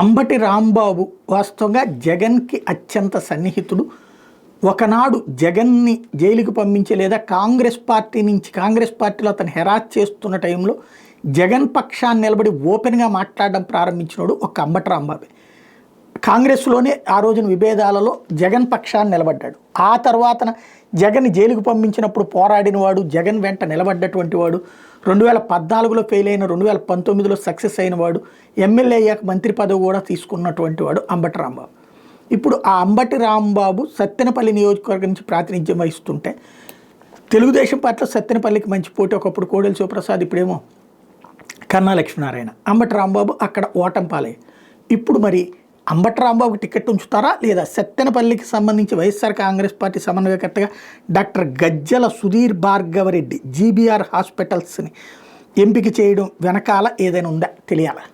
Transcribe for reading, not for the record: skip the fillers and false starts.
అంబటి రాంబాబు వాస్తవంగా జగన్కి అత్యంత సన్నిహితుడు. ఒకనాడు జగన్ని జైలుకి పంపించే లేదా కాంగ్రెస్ పార్టీలో అతను హెరాస్ చేస్తున్న టైంలో జగన్ పక్షాన్ని నిలబడి ఓపెన్గా మాట్లాడడం ప్రారంభించినోడు ఒక అంబటి రాంబాబే. కాంగ్రెస్లోనే ఆ రోజున విభేదాలలో జగన్ పక్షాన్ని నిలబడ్డాడు. ఆ తర్వాతన జగన్ జైలుకు పంపించినప్పుడు పోరాడినవాడు, జగన్ వెంట నిలబడ్డటువంటి వాడు, 2014లో ఫెయిల్ అయిన 2019లో సక్సెస్ అయినవాడు, ఎమ్మెల్యే అయ్యాక మంత్రి పదవి కూడా తీసుకున్నటువంటి వాడు అంబటి రాంబాబు. ఇప్పుడు ఆ అంబటి రాంబాబు సత్తెనపల్లి నియోజకవర్గం నుంచి ప్రాతినిధ్యం వహిస్తుంటే తెలుగుదేశం పార్టీలో సత్తెనపల్లికి మంచి పోటీ, ఒకప్పుడు కోడెల శివప్రసాద్, ఇప్పుడేమో కన్నా లక్ష్మీనారాయణ. అంబటి రాంబాబు అక్కడ ఓటమి పాలయ్య. ఇప్పుడు మరి అంబటి రాంబాబుకి టికెట్ ఉంచుతారా లేదా సత్తెనపల్లికి సంబంధించి వైఎస్ఆర్ కాంగ్రెస్ పార్టీ సమన్వయకర్తగా డాక్టర్ గజ్జల సుధీర్ భార్గవరెడ్డి జీబీఆర్ హాస్పిటల్స్ని ఎంపిక చేయడం వెనకాల ఏదైనా ఉందా తెలియాలా?